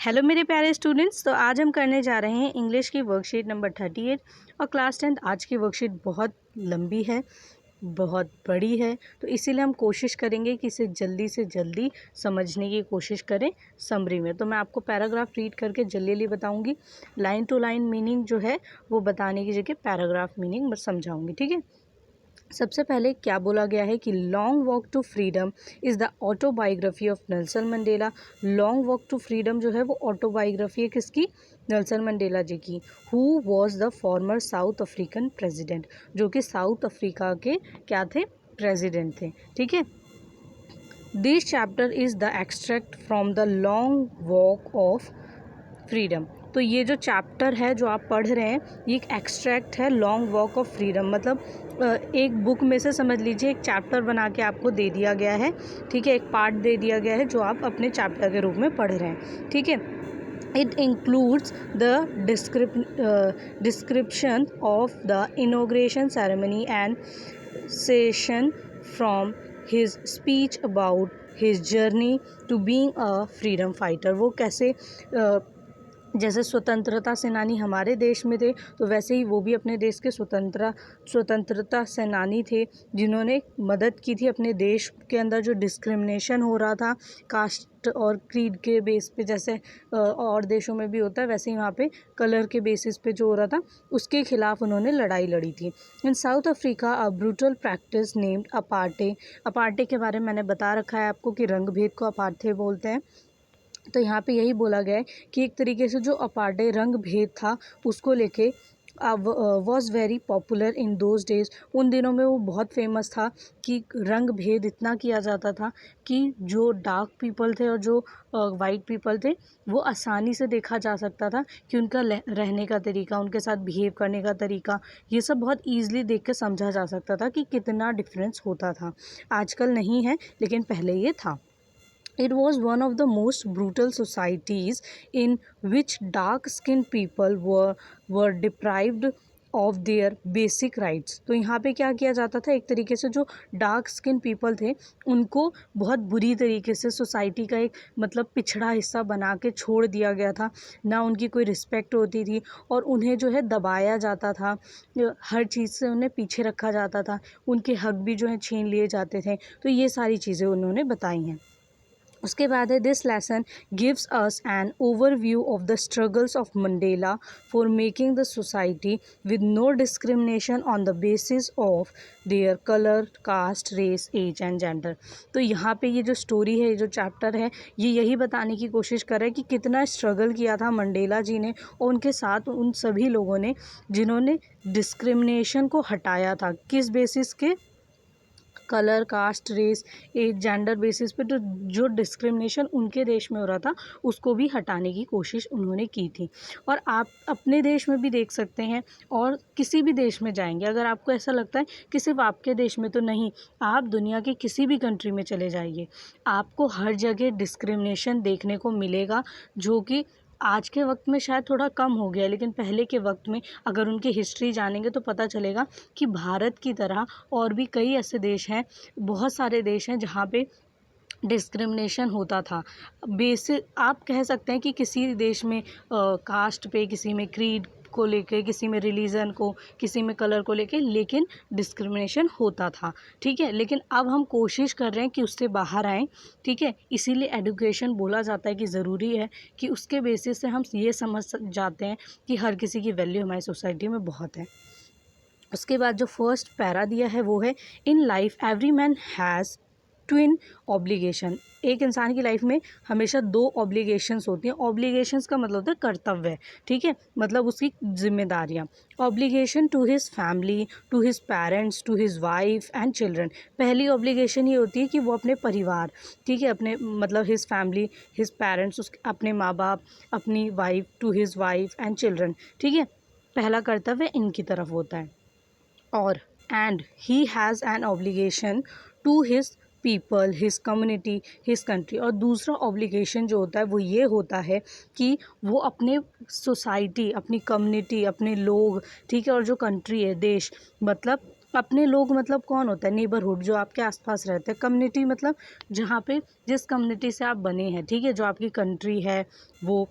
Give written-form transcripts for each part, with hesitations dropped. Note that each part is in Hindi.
हेलो मेरे प्यारे स्टूडेंट्स। तो आज हम करने जा रहे हैं इंग्लिश की वर्कशीट नंबर 38 और क्लास 10। आज की वर्कशीट बहुत लंबी है, बहुत बड़ी है, तो इसीलिए हम कोशिश करेंगे कि इसे जल्दी से जल्दी समझने की कोशिश करें समरी में। तो मैं आपको पैराग्राफ रीड करके जल्दी जल्दी बताऊंगी। लाइन टू लाइन मीनिंग जो है वो बताने की जगह पैराग्राफ मीनिंग मैं समझाऊंगी, ठीक है। सबसे पहले क्या बोला गया है कि long walk to freedom is the autobiography of Nelson Mandela. Long walk to freedom जो है वो ऑटोबायोग्राफी है किसकी? नेल्सन मंडेला जी की। Who was the former south African president, जो कि साउथ अफ्रीका के क्या थे? प्रेसिडेंट थे, ठीक है। This chapter is the extract from the long walk of freedom. तो ये जो चैप्टर है जो आप पढ़ रहे हैं ये एक एक्सट्रैक्ट है लॉन्ग वॉक ऑफ फ्रीडम। मतलब एक बुक में से समझ लीजिए एक चैप्टर बना के आपको दे दिया गया है, ठीक है। एक पार्ट दे दिया गया है जो आप अपने चैप्टर के रूप में पढ़ रहे हैं, ठीक है। It includes the description of the inauguration ceremony and session from his speech about his journey to being a freedom fighter. वो कैसे जैसे स्वतंत्रता सेनानी हमारे देश में थे तो वैसे ही वो भी अपने देश के स्वतंत्रता सेनानी थे जिन्होंने मदद की थी अपने देश के अंदर जो डिस्क्रिमिनेशन हो रहा था कास्ट और क्रीड के बेस पे, जैसे और देशों में भी होता है वैसे ही वहाँ पे कलर के बेसिस पे जो हो रहा था उसके खिलाफ उन्होंने लड़ाई लड़ी थी। इन साउथ अफ्रीका अ ब्रूटल प्रैक्टिस नेम्ड अपार्टे। अपार्टे के बारे में मैंने बता रखा है आपको कि रंग भेद को अपार्टे बोलते हैं। तो यहाँ पे यही बोला गया है कि एक तरीके से जो अपार्टे रंग भेद था उसको लेके was very popular in those days. उन दिनों में वो बहुत फेमस था कि रंग भेद इतना किया जाता था कि जो डार्क पीपल थे और जो वाइट पीपल थे वो आसानी से देखा जा सकता था कि उनका रहने का तरीका, उनके साथ बिहेव करने का तरीका, ये सब बहुत ईजिली देख के समझा जा सकता था कि कितना डिफरेंस होता था। आजकल नहीं है लेकिन पहले ये था। It was one of the most brutal societies in which dark-skinned people were deprived of their basic rights। तो यहाँ पे क्या किया जाता था, एक तरीके से जो डार्क स्किन पीपल थे उनको बहुत बुरी तरीके से सोसाइटी का एक मतलब पिछड़ा हिस्सा बना के छोड़ दिया गया था। ना उनकी कोई रिस्पेक्ट होती थी और उन्हें जो है दबाया जाता था, हर चीज़ से उन्हें पीछे रखा जाता था, उनके हक भी जो है छीन लिए जाते थे। तो ये सारी चीज़ें उन्होंने बताई हैं। उसके बाद है this lesson gives us an overview of the struggles of Mandela for making the society with no discrimination on the basis of their colour, caste, race, age and gender. तो यहाँ पे ये जो स्टोरी है, ये जो चैप्टर है, ये यही बताने की कोशिश कर रहा है कि कितना स्ट्रगल किया था मंडेला जी ने और उनके साथ उन सभी लोगों ने जिन्होंने डिस्क्रिमिनेशन को हटाया था। किस बेसिस के? Colour, caste, race, age, gender basis पे तो जो डिस्क्रिमिनेशन उनके देश में हो रहा था उसको भी हटाने की कोशिश उन्होंने की थी। और आप अपने देश में भी देख सकते हैं और किसी भी देश में जाएंगे, अगर आपको ऐसा लगता है कि सिर्फ आपके देश में, तो नहीं, आप दुनिया के किसी भी कंट्री में चले जाइए, आपको हर जगह डिस्क्रिमिनेशन देखने को मिलेगा, जो कि आज के वक्त में शायद थोड़ा कम हो गया, लेकिन पहले के वक्त में अगर उनकी हिस्ट्री जानेंगे तो पता चलेगा कि भारत की तरह और भी कई ऐसे देश हैं, बहुत सारे देश हैं जहाँ पे डिस्क्रिमिनेशन होता था। बेसिक आप कह सकते हैं कि किसी देश में कास्ट पे, किसी में क्रीड को लेके, किसी में रिलीजन को, किसी में कलर को लेके, लेकिन डिस्क्रिमिनेशन होता था, ठीक है। लेकिन अब हम कोशिश कर रहे हैं कि उससे बाहर आएँ, ठीक है। इसीलिए एजुकेशन बोला जाता है कि ज़रूरी है कि उसके बेसिस से हम ये समझ जाते हैं कि हर किसी की वैल्यू हमारी सोसाइटी में बहुत है। उसके बाद जो फर्स्ट पैरा दिया है वो है in life every man has twin obligation. एक इंसान की लाइफ में हमेशा दो ऑब्लिगेशंस होती हैं। ऑब्लिगेशंस का मतलब होता है कर्तव्य, ठीक है, मतलब उसकी जिम्मेदारियाँ। Obligation to his family, to his parents, to his wife and children. पहली ऑब्लिगेशन ये होती है कि वो अपने परिवार, ठीक है, अपने मतलब हिज फैमिली, हिज पेरेंट्स, उसके अपने माँ बाप, अपनी wife, to his wife and children, ठीक है। पहला कर्तव्य इनकी तरफ होता है। और and he has an obligation to his people, his community, his country. और दूसरा ऑब्लिगेशन जो होता है वो ये होता है कि वो अपने सोसाइटी, अपनी कम्युनिटी, अपने लोग, ठीक है, और जो कंट्री है, देश, मतलब अपने लोग मतलब कौन होता है, नेबरहुड, जो आपके आसपास रहते हैं। कम्युनिटी मतलब जहाँ पे जिस कम्युनिटी से आप बने हैं, ठीक है, जो आपकी कंट्री है वो,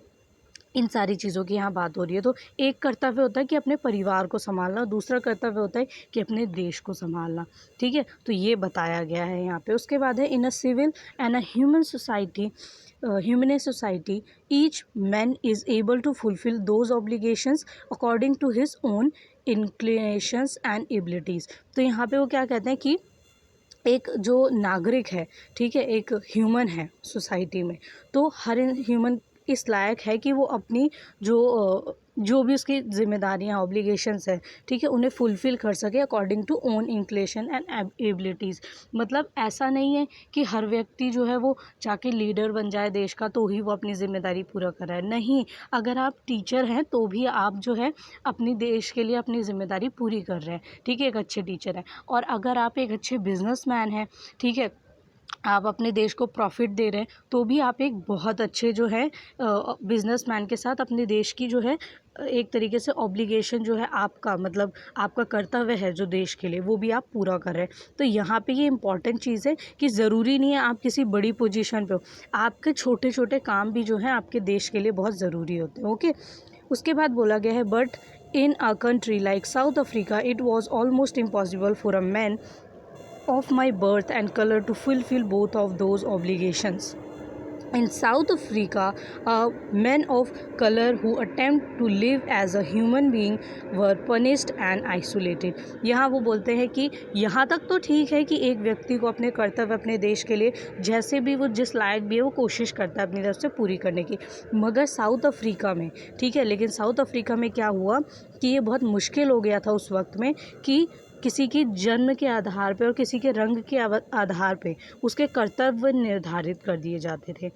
इन सारी चीज़ों की यहाँ बात हो रही है। तो एक कर्तव्य होता है कि अपने परिवार को संभालना, दूसरा कर्तव्य होता है कि अपने देश को संभालना, ठीक है। तो ये बताया गया है यहाँ पे। उसके बाद है in a civil and a human society each man is able to fulfil those obligations according to his own inclinations and abilities. तो यहाँ पे वो क्या कहते हैं कि एक जो नागरिक है, ठीक है, एक ह्यूमन है सोसाइटी में, तो हर ह्यूमन इस लायक है कि वो अपनी जो भी उसकी जिम्मेदारियां ऑब्लिगेशंस है, ठीक है, उन्हें फुलफ़िल कर सके according to own inclination and abilities. मतलब ऐसा नहीं है कि हर व्यक्ति जो है वो जाके लीडर बन जाए देश का तो ही वो अपनी ज़िम्मेदारी पूरा कर रहा है, नहीं। अगर आप टीचर हैं तो भी आप जो है अपनी देश के लिए अपनी ज़िम्मेदारी पूरी कर रहे हैं, ठीक है, एक अच्छे टीचर हैं। और अगर आप एक अच्छे बिजनेसमैन हैं, ठीक है, आप अपने देश को प्रॉफिट दे रहे हैं, तो भी आप एक बहुत अच्छे जो है बिजनेसमैन के साथ अपने देश की जो है एक तरीके से ऑब्लिगेशन जो है आपका, मतलब आपका कर्तव्य है जो देश के लिए, वो भी आप पूरा कर रहे हैं। तो यहाँ पे ये इंपॉर्टेंट चीज़ है कि ज़रूरी नहीं है आप किसी बड़ी पोजीशन पे हो, आपके छोटे छोटे काम भी जो हैं आपके देश के लिए बहुत ज़रूरी होते हैं। ओके। उसके बाद बोला गया है but in a country like south Africa it was almost impossible for a man of my birth and color to fulfill both of those obligations. In South Africa, men of color who attempt to live as a human being were punished and isolated. यहाँ वो बोलते हैं कि यहाँ तक तो ठीक है कि एक व्यक्ति को अपने कर्तव्य अपने देश के लिए जैसे भी वो जिस लायक भी है वो कोशिश करता है अपनी तरफ से पूरी करने की, मगर साउथ अफ्रीका में, ठीक है, लेकिन साउथ अफ्रीका में क्या हुआ कि ये बहुत मुश्किल हो गया था उस वक्त में कि किसी की जन्म के आधार पे और किसी के रंग के आधार पे उसके कर्तव्य निर्धारित कर दिए जाते थे।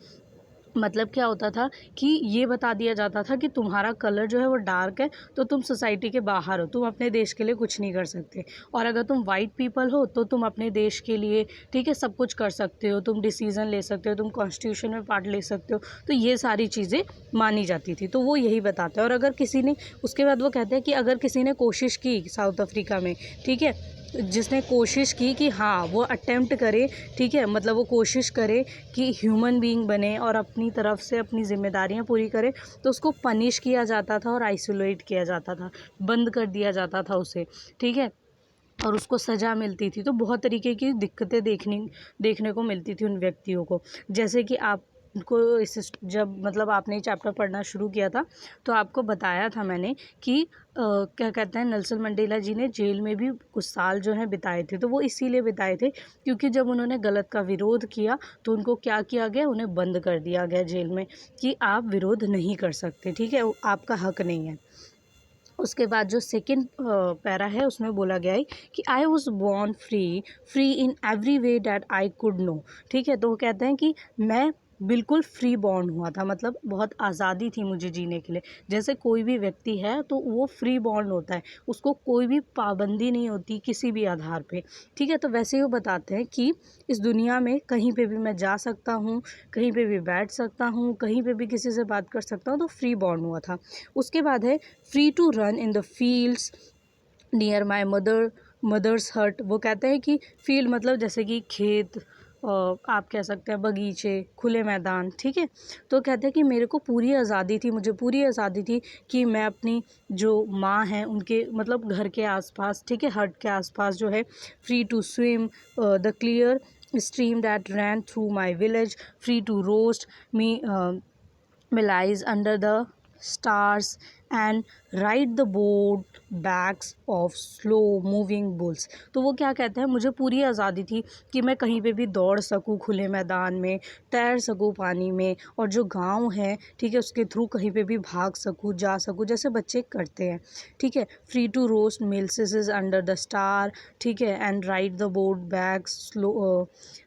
मतलब क्या होता था कि ये बता दिया जाता था कि तुम्हारा कलर जो है वो डार्क है तो तुम सोसाइटी के बाहर हो, तुम अपने देश के लिए कुछ नहीं कर सकते। और अगर तुम वाइट पीपल हो तो तुम अपने देश के लिए, ठीक है, सब कुछ कर सकते हो, तुम डिसीज़न ले सकते हो, तुम कॉन्स्टिट्यूशन में पार्ट ले सकते हो। तो ये सारी चीज़ें मानी जाती थी, तो वो यही बताते हैं। और अगर किसी ने, उसके बाद वो कहते हैं कि अगर किसी ने कोशिश की साउथ अफ्रीका में, ठीक है, जिसने कोशिश की कि हाँ वो अटेम्प्ट करे, ठीक है, मतलब वो कोशिश करे कि ह्यूमन बीइंग बने और अपनी तरफ से अपनी जिम्मेदारियां पूरी करे, तो उसको पनिश किया जाता था और आइसोलेट किया जाता था, बंद कर दिया जाता था उसे, ठीक है, और उसको सज़ा मिलती थी। तो बहुत तरीके की दिक्कतें देखने को मिलती थी उन व्यक्तियों को। जैसे कि आपको इस जब मतलब आपने ये चैप्टर पढ़ना शुरू किया था तो आपको बताया था मैंने कि क्या कहते हैं, नेल्सन मंडेला जी ने जेल में भी कुछ साल जो हैं बिताए थे। तो वो इसीलिए बिताए थे क्योंकि जब उन्होंने गलत का विरोध किया तो उनको क्या किया गया, उन्हें बंद कर दिया गया जेल में कि आप विरोध नहीं कर सकते, ठीक है, आपका हक नहीं है। उसके बाद जो सेकंड पैरा है उसमें बोला गया है कि I was born free in every way that I could know, ठीक है। तो वो कहते हैं कि मैं बिल्कुल फ्री बॉर्न हुआ था, मतलब बहुत आज़ादी थी मुझे जीने के लिए। जैसे कोई भी व्यक्ति है तो वो फ्री बॉर्न होता है, उसको कोई भी पाबंदी नहीं होती किसी भी आधार पे, ठीक है। तो वैसे ही वो बताते हैं कि इस दुनिया में कहीं पे भी मैं जा सकता हूँ, कहीं पे भी बैठ सकता हूँ, कहीं पे भी किसी से बात कर सकता हूँ, तो फ्री बॉर्न हुआ था। उसके बाद है free to run in the fields near my mother's hut. वो कहते हैं कि फील्ड मतलब जैसे कि खेत, आप कह सकते हैं बगीचे, खुले मैदान, ठीक है। तो कहते हैं कि मेरे को पूरी आज़ादी थी, मुझे पूरी आज़ादी थी कि मैं अपनी जो माँ हैं उनके मतलब घर के आसपास, ठीक है, हट के आसपास जो है, free to swim the clear stream that ran through my village, free to roast me lies under the stars and ride the boat backs of slow moving bulls। तो वो क्या कहते हैं, मुझे पूरी आज़ादी थी कि मैं कहीं पे भी दौड़ सकूं खुले मैदान में, तैर सकूं पानी में, और जो गांव है, ठीक है, उसके थ्रू कहीं पे भी भाग सकूं, जा सकूं, जैसे बच्चे करते हैं, ठीक है। Free to roast mealies under the star, ठीक है, and ride the broad backs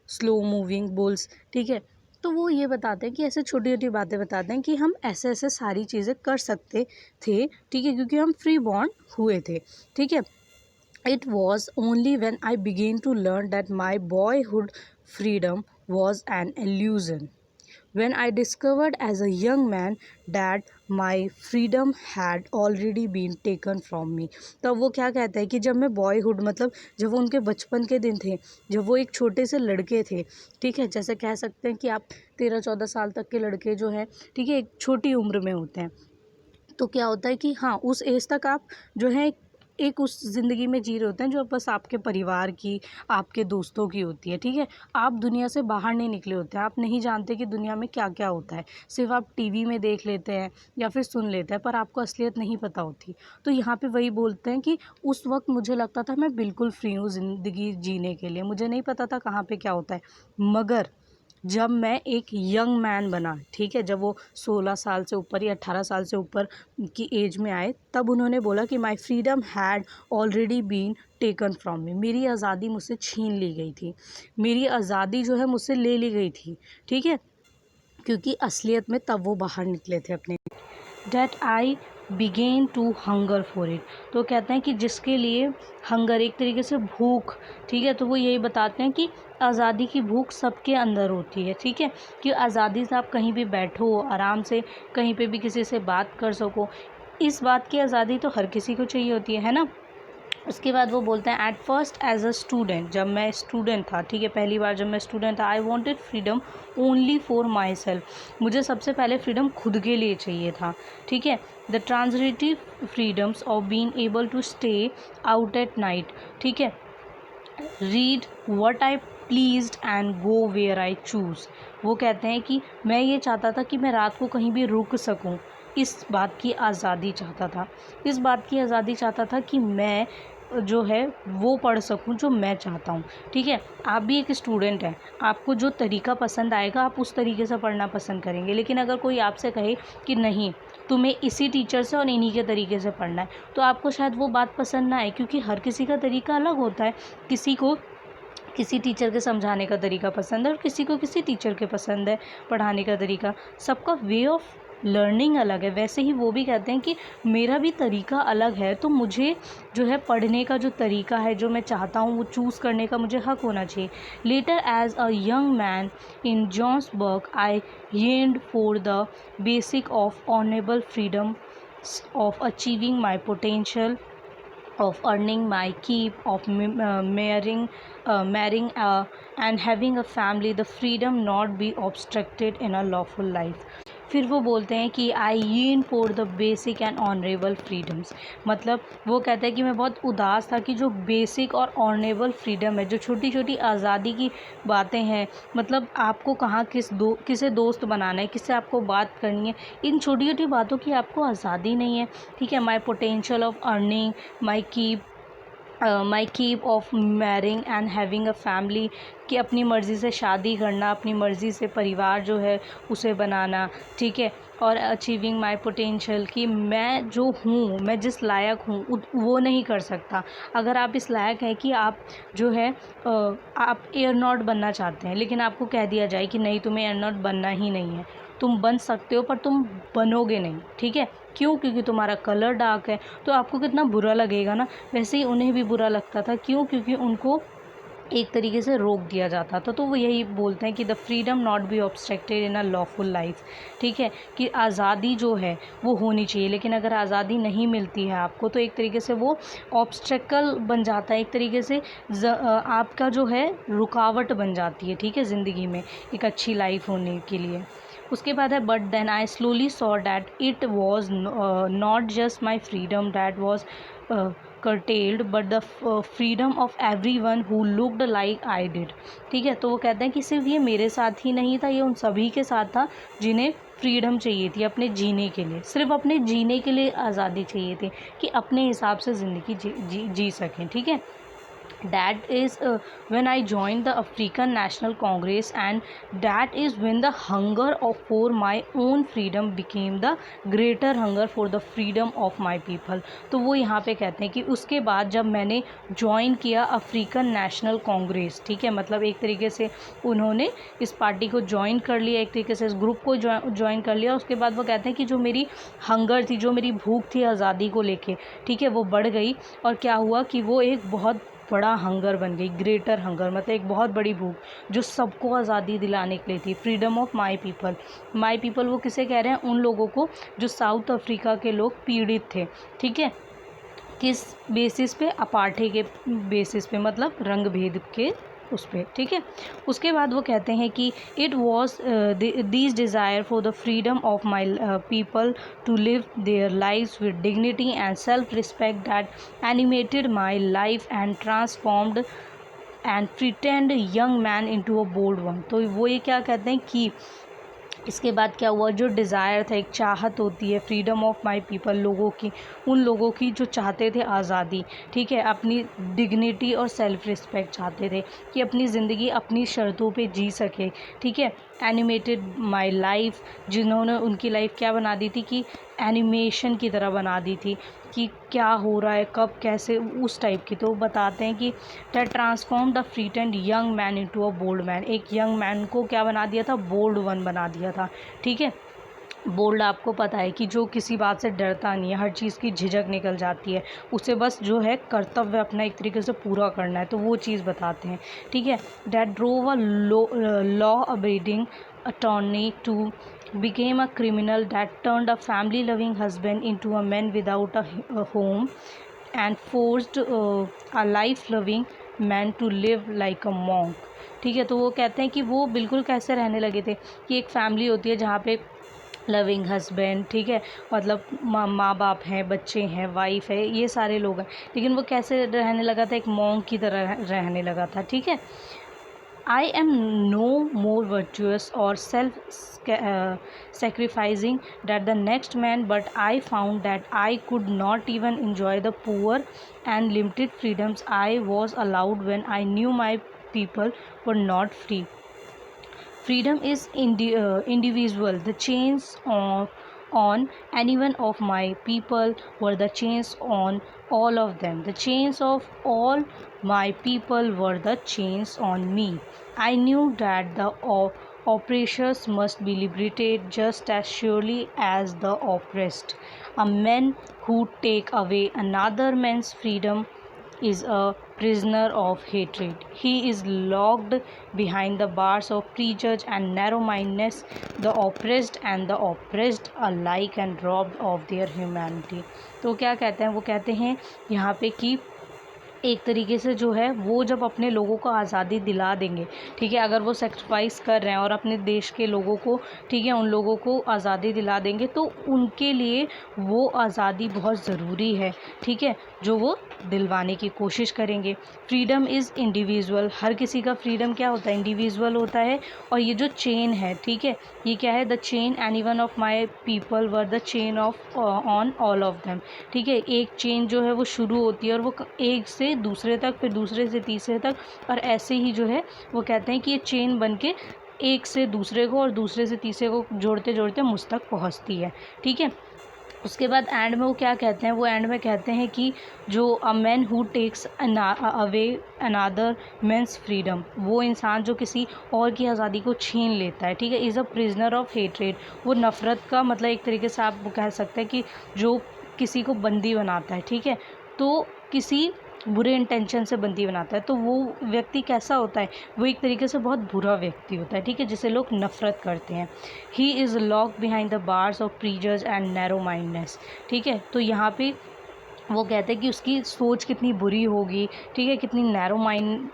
slow moving bulls, ठीक है। तो वो ये बताते हैं कि ऐसे छोटी छोटी बातें बताते हैं कि हम ऐसे ऐसे सारी चीज़ें कर सकते थे, ठीक है, क्योंकि हम फ्री बॉर्न हुए थे, ठीक है। It was only when I began to learn that my boyhood freedom was an illusion. when I discovered as a young man that my freedom had already been taken from me। तब वो क्या कहता है कि जब मैं बॉयहुड मतलब जब वो उनके बचपन के दिन थे, जब वो एक छोटे से लड़के थे, ठीक है, जैसे कह सकते हैं कि आप 13-14 साल तक के लड़के जो हैं, ठीक है, एक छोटी उम्र में होते हैं। तो क्या होता है कि हाँ, उस एज तक आप जो है एक उस ज़िंदगी में जी रहे होते हैं जो बस आपके परिवार की, आपके दोस्तों की होती है, ठीक है। आप दुनिया से बाहर नहीं निकले होते हैं, आप नहीं जानते कि दुनिया में क्या क्या होता है, सिर्फ आप टीवी में देख लेते हैं या फिर सुन लेते हैं, पर आपको असलियत नहीं पता होती। तो यहाँ पे वही बोलते हैं कि उस वक्त मुझे लगता था मैं बिल्कुल फ्री हूँ ज़िंदगी जीने के लिए, मुझे नहीं पता था कहाँ पे क्या होता है। मगर जब मैं एक यंग मैन बना, ठीक है, जब वो 16 साल से ऊपर या 18 साल से ऊपर की एज में आए, तब उन्होंने बोला कि my freedom had already been taken from me. मेरी आज़ादी मुझसे छीन ली गई थी, मेरी आज़ादी जो है मुझसे ले ली गई थी, ठीक है, क्योंकि असलियत में तब वो बाहर निकले थे अपने। That I began to hunger for it. तो कहते हैं कि जिसके लिए हंगर, एक तरीके से भूख, ठीक है, तो वो यही बताते हैं कि आज़ादी की भूख सबके अंदर होती है, ठीक है, कि आज़ादी से आप कहीं भी बैठो, आराम से कहीं पे भी किसी से बात कर सको। इस बात की आज़ादी तो हर किसी को चाहिए होती है ना। उसके बाद वो बोलते हैं at first as a student, जब मैं स्टूडेंट था, ठीक है, पहली बार जब मैं स्टूडेंट था, I wanted freedom only for my self. मुझे सबसे पहले फ्रीडम खुद के लिए चाहिए था, ठीक है। The transitive freedoms of being able to stay out at night, ठीक है, read what I pleased and go where I choose. वो कहते हैं कि मैं ये चाहता था कि मैं रात को कहीं भी रुक सकूं, इस बात की आज़ादी चाहता था, इस बात की आज़ादी चाहता था कि मैं जो है वो पढ़ सकूं जो मैं चाहता हूं, ठीक है। आप भी एक स्टूडेंट हैं, आपको जो तरीका पसंद आएगा आप उस तरीके से पढ़ना पसंद करेंगे, लेकिन अगर कोई आपसे कहे कि नहीं, तुम्हें इसी टीचर से और इन्हीं के तरीके से पढ़ना है, तो आपको शायद वो बात पसंद ना आए, क्योंकि हर किसी का तरीका अलग होता है। किसी को किसी टीचर के समझाने का तरीका पसंद है और किसी को किसी टीचर के पसंद है पढ़ाने का तरीका। सबका वे ऑफ लर्निंग अलग है। वैसे ही वो भी कहते हैं कि मेरा भी तरीका अलग है, तो मुझे जो है पढ़ने का जो तरीका है, जो मैं चाहता हूँ वो चूज़ करने का मुझे हक होना चाहिए। Later as a young man in Johannesburg I yearned for the basic of honourable freedom of achieving my potential, of earning my keep, of marrying and having a family, the freedom not be obstructed in a lawful life। फिर वो बोलते हैं कि आई यीन for the basic and honourable freedoms. मतलब वो कहते हैं कि मैं बहुत उदास था कि जो बेसिक और ऑनरेबल फ्रीडम है, जो छोटी छोटी आज़ादी की बातें हैं, मतलब आपको कहाँ किसे दोस्त बनाना है, किससे आपको बात करनी है, इन छोटी छोटी बातों की आपको आज़ादी नहीं है, ठीक है। माई potential of earning my keep of marrying and having a family, कि अपनी मर्ज़ी से शादी करना, अपनी मर्ज़ी से परिवार जो है उसे बनाना, ठीक है। और अचीविंग माई पोटेंशियल, कि मैं जो हूँ, मैं जिस लायक हूँ वो नहीं कर सकता। अगर आप इस लायक हैं कि आप जो है आप एयरनॉट बनना चाहते हैं, लेकिन आपको कह दिया जाए कि नहीं, तुम्हें एयरनॉट बनना ही नहीं है, तुम बन सकते हो पर तुम बनोगे नहीं, ठीक है। क्यों? क्योंकि तुम्हारा कलर डार्क है, तो आपको कितना बुरा लगेगा ना। वैसे ही उन्हें भी बुरा लगता था। क्यों? क्योंकि उनको एक तरीके से रोक दिया जाता था। तो वो यही बोलते हैं कि the freedom not be obstructed in a lawful life, ठीक है, कि आज़ादी जो है वो होनी चाहिए, लेकिन अगर आज़ादी नहीं मिलती है आपको, तो एक तरीके से वो ऑब्स्ट्रकल बन जाता है, एक तरीके से आपका जो है रुकावट बन जाती है, ठीक है, ज़िंदगी में एक अच्छी लाइफ होने के लिए। उसके बाद है but then I slowly saw that it was not just my freedom that was curtailed but the freedom of everyone who looked like I did, ठीक है। तो वो कहते हैं कि सिर्फ ये मेरे साथ ही नहीं था, ये उन सभी के साथ था जिन्हें फ्रीडम चाहिए थी अपने जीने के लिए, सिर्फ अपने जीने के लिए आज़ादी चाहिए थी, कि अपने हिसाब से ज़िंदगी जी सकें, ठीक है। That is when I joined the African National Congress, and that is when the hunger for my own freedom became the greater hunger for the freedom of my people। तो वो यहाँ पे कहते हैं कि उसके बाद जब मैंने ज्वाइन किया अफ्रीकन नेशनल कांग्रेस, ठीक है, मतलब एक तरीके से उन्होंने इस पार्टी को ज्वाइन कर लिया, एक तरीके से इस ग्रुप को ज्वाइन कर लिया। उसके बाद वो कहते हैं कि जो मेरी हंगर थी, जो मेरी भूख थी आज़ादी को लेके, ठीक है, वो बढ़ गई। और क्या हुआ कि वो एक बहुत बड़ा हंगर बन गई, ग्रेटर हंगर मतलब एक बहुत बड़ी भूख जो सबको आज़ादी दिलाने के लिए थी। Freedom of my people, my people वो किसे कह रहे हैं? उन लोगों को जो साउथ अफ्रीका के लोग पीड़ित थे, ठीक है, किस बेसिस पे? अपार्थे के बेसिस पे, मतलब रंग भेद के उस पे, ठीक है। उसके बाद वो कहते हैं कि it was these desire for the freedom of my people to live their lives with dignity and self respect that animated my life and transformed and pretend young man into a bold one. तो वो ये क्या कहते हैं कि इसके बाद क्या हुआ, जो डिज़ायर था, एक चाहत होती है फ्रीडम ऑफ माई पीपल, लोगों की, उन लोगों की जो चाहते थे आज़ादी, ठीक है, अपनी डिग्निटी और सेल्फ रिस्पेक्ट चाहते थे कि अपनी ज़िंदगी अपनी शर्तों पे जी सके, ठीक है। एनिमेटेड माई लाइफ, जिन्होंने उनकी लाइफ क्या बना दी थी कि एनिमेशन की तरह बना दी थी कि क्या हो रहा है, कब, कैसे, उस टाइप की। तो बताते हैं कि that transform the frightened young man into a bold man, एक यंग मैन को क्या बना दिया था? बोल्ड वन बना दिया था, ठीक है। बोल्ड आपको पता है कि जो किसी बात से डरता नहीं है, हर चीज़ की झिझक निकल जाती है, उसे बस जो है कर्तव्य अपना एक तरीके से पूरा करना है, तो वो चीज़ बताते हैं, ठीक है। That drove a law abiding attorney to became a criminal that turned a family loving husband into a man without a home and forced a life loving man to live like a monk, ठीक है। तो वो कहते हैं कि वो बिल्कुल कैसे रहने लगे थे कि एक फैमिली होती है जहाँ पे लविंग हस्बैंड, ठीक है, मतलब माँ बाप हैं, बच्चे हैं, वाइफ है, ये सारे लोग हैं, लेकिन वो कैसे रहने लगा था? एक मॉन्क की तरह रहने लगा था, ठीक है। I am no more virtuous or self-sacrificing than the next man, but I found that I could not even enjoy the poor and limited freedoms I was allowed when I knew my people were not free. Freedom is indivisible. The chains on any one of my people were the chains on all of them. The chains of all my people were the chains on me. I knew that the oppressors must be liberated just as surely as the oppressed. A man who take away another man's freedom is a prisoner of hatred. He is locked behind the bars of prejudice and narrow mindedness, the oppressed and the oppressed alike and robbed of their humanity. तो क्या कहते हैं? वो कहते हैं यहाँ पे कि एक तरीके से जो है वो जब अपने लोगों को आज़ादी दिला देंगे, ठीक है, अगर वो सेक्रीफाइस कर रहे हैं और अपने देश के लोगों को, ठीक है, उन लोगों को आज़ादी दिला देंगे तो उनके लिए वो आज़ादी बहुत ज़रूरी है, ठीक है, जो वो दिलवाने की कोशिश करेंगे। फ्रीडम इज़ इंडिविजुअल, हर किसी का फ्रीडम क्या होता है? इंडिविजुअल होता है। और ये जो चेन है, ठीक है, ये क्या है? The chain any one of my people were the chain of on all of them, ठीक है। एक चेन जो है वो शुरू होती है और वो एक से दूसरे तक, फिर दूसरे से तीसरे तक, और ऐसे ही जो है वो कहते हैं कि ये चेन बन के एक से दूसरे को और दूसरे से तीसरे को जोड़ते जोड़ते मुझ तक पहुंचती है, ठीक है। उसके बाद एंड में वो क्या कहते हैं? वो एंड में कहते हैं कि जो a man who takes away another man's freedom, वो इंसान जो किसी और की आज़ादी को छीन लेता है, ठीक है, is a prisoner of hatred. वो नफ़रत का मतलब एक तरीके से आप कह सकते हैं कि जो किसी को बंदी बनाता है, ठीक है, तो किसी बुरे इंटेंशन से बंदी बनाता है, तो वो व्यक्ति कैसा होता है? वो एक तरीके से बहुत बुरा व्यक्ति होता है, ठीक है, जिसे लोग नफ़रत करते हैं। He is locked behind the bars of prejudice and narrow mindedness, ठीक है। तो यहाँ पे वो कहते हैं कि उसकी सोच कितनी बुरी होगी, ठीक है, कितनी नैरो माइंड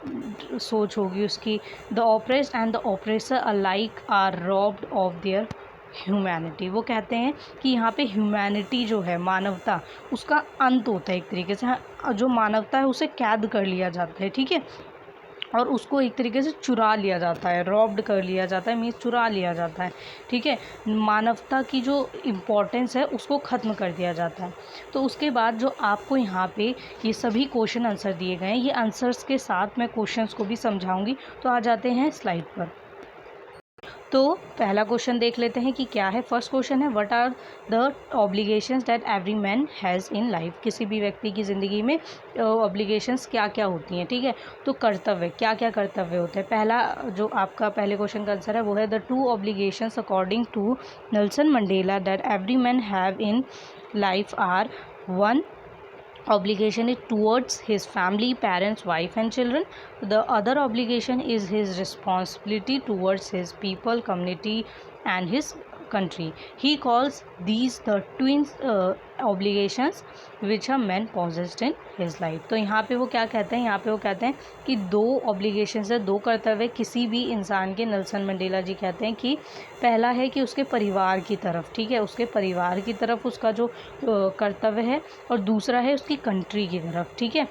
सोच होगी उसकी। The oppressed and the oppressor alike are robbed of their humanity. वो कहते हैं कि यहाँ पे ह्यूमैनिटी जो है, मानवता, उसका अंत होता है एक तरीके से। हाँ, जो मानवता है उसे कैद कर लिया जाता है, ठीक है, और उसको एक तरीके से चुरा लिया जाता है, रॉब्ड कर लिया जाता है, मीन्स चुरा लिया जाता है, ठीक है। मानवता की जो इम्पोर्टेंस है उसको ख़त्म कर दिया जाता है। तो उसके बाद जो आपको यहाँ पे ये सभी क्वेश्चन आंसर दिए गए हैं, ये आंसर्स के साथ मैं क्वेश्चंस को भी समझाऊंगी। तो आ जाते हैं स्लाइड पर। तो पहला क्वेश्चन देख लेते हैं कि क्या है। फर्स्ट क्वेश्चन है, what are the obligations that every man has in life. किसी भी व्यक्ति की ज़िंदगी में ऑब्लिगेशंस क्या क्या होती हैं, ठीक है। तो कर्तव्य, क्या क्या कर्तव्य होते हैं। पहला जो आपका पहले क्वेश्चन का आंसर है वो है the two obligations according to Nelson Mandela that every man have in life are, one, obligation is towards his family, parents, wife and children. The other obligation is his responsibility towards his people, community and his country. He calls these the twin obligations which a man possessed in his life. तो यहाँ पे वो क्या कहते हैं, यहाँ पे वो कहते हैं कि दो obligations है, दो कर्तव्य किसी भी इंसान के। नेल्सन मंडेला जी कहते हैं कि पहला है कि उसके परिवार की तरफ, ठीक है, उसके परिवार की तरफ उसका जो कर्तव्य है, और दूसरा है उसकी कंट्री की तरफ, ठीक है,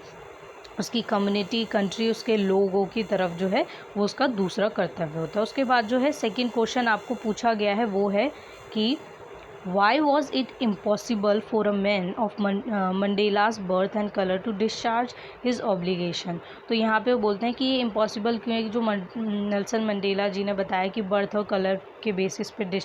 उसकी कम्युनिटी, कंट्री, उसके लोगों की तरफ जो है वो उसका दूसरा कर्तव्य होता है। उसके बाद जो है सेकंड क्वेश्चन आपको पूछा गया है वो है कि Why was it impossible for a man of Mandela's birth and color to discharge his obligation? तो यहाँ पे वो बोलते हैं कि ये इम्पॉसिबल क्यों है कि जो नेल्सन मंडेला जी ने बताया कि बर्थ और कलर के बेसिस पे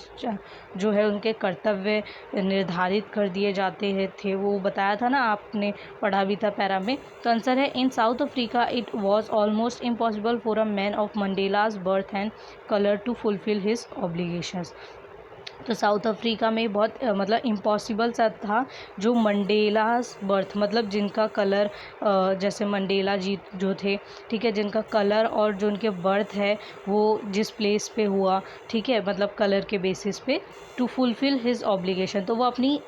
जो है उनके कर्तव्य निर्धारित कर दिए जाते थे, वो बताया था ना, आपने पढ़ा भी था पैरा में। तो आंसर है in South Africa it was almost impossible for a man of Mandela's birth and colour to fulfil his obligations. तो साउथ अफ्रीका में बहुत मतलब इम्पॉसिबल सा था, जो मंडेलास बर्थ मतलब जिनका कलर जैसे मंडेला जी जो थे, ठीक है, जिनका कलर और जो उनके बर्थ है वो जिस प्लेस पे हुआ, ठीक है, मतलब कलर के बेसिस पे, टू फुलफिल हिज ऑब्लिगेशन, तो वो अपनी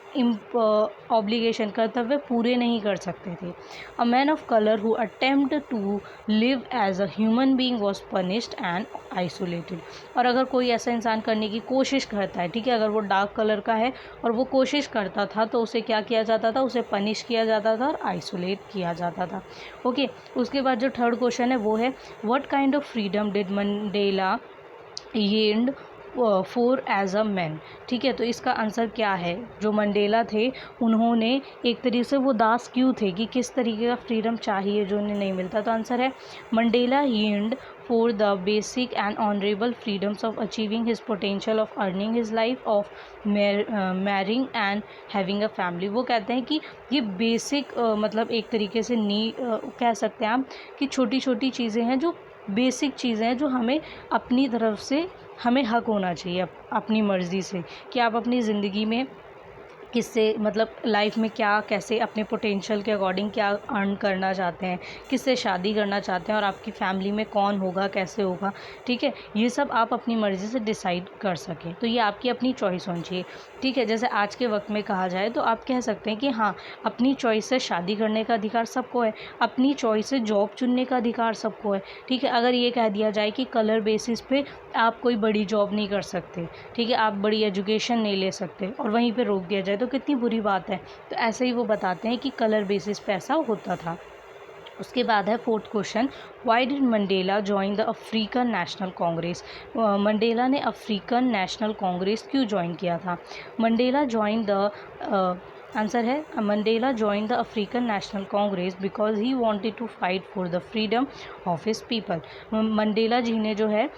ऑब्लिगेशन कर्तव्य पूरे नहीं कर सकते थे। A man of colour who attempt to live as a human being was punished and isolated. और अगर कोई ऐसा इंसान करने की कोशिश करता है, ठीक है, अगर वो डार्क कलर का है और वो कोशिश करता था तो उसे क्या किया जाता था, उसे पनिश किया जाता था और आइसोलेट किया जाता था। ओके, उसके बाद जो थर्ड क्वेश्चन है वो है what kind of freedom did Mandela येंड फॉर एज अ मैन। ठीक है, तो इसका आंसर क्या है, जो मंडेला थे उन्होंने एक तरीके से वो दास क्यों थे, कि किस तरीके का फ्रीडम चाहिए जो उन्हें नहीं मिलता। तो आंसर है Mandela येंड for the basic and honorable freedoms of achieving his potential of earning his life, of marrying and having a family। वो कहते हैं कि ये बेसिक मतलब एक तरीके से कह सकते हैं आप कि छोटी छोटी चीज़ें हैं, जो बेसिक चीज़ें हैं जो हमें अपनी तरफ से हमें हक होना चाहिए अपनी मर्ज़ी से, कि आप अपनी ज़िंदगी में किससे मतलब लाइफ में क्या कैसे अपने पोटेंशियल के अकॉर्डिंग क्या अर्न करना चाहते हैं, किससे शादी करना चाहते हैं और आपकी फैमिली में कौन होगा, कैसे होगा, ठीक है, ये सब आप अपनी मर्ज़ी से डिसाइड कर सकें। तो ये आपकी अपनी चॉइस होनी चाहिए, ठीक है। जैसे आज के वक्त में कहा जाए तो आप कह सकते हैं कि हाँ, अपनी चॉइस से शादी करने का अधिकार सबको है, अपनी चॉइस से जॉब चुनने का अधिकार सबको है, ठीक है। अगर ये कह दिया जाए कि कलर बेसिस पे आप कोई बड़ी जॉब नहीं कर सकते, ठीक है, आप बड़ी एजुकेशन नहीं ले सकते, और वहीं पे रोक दिया जाए तो कितनी बुरी बात है। तो ऐसे ही वो बताते हैं कि कलर बेसिस पे ऐसा होता था। उसके बाद है fourth question, why did Mandela join the African National Congress. Mandela ने अफ्रीकन नेशनल कांग्रेस क्यों ज्वाइन किया था। मंडेला ज्वाइन द आंसर है Mandela join the African National Congress because he wanted to fight for the freedom of his people. Mandela ji ने जो है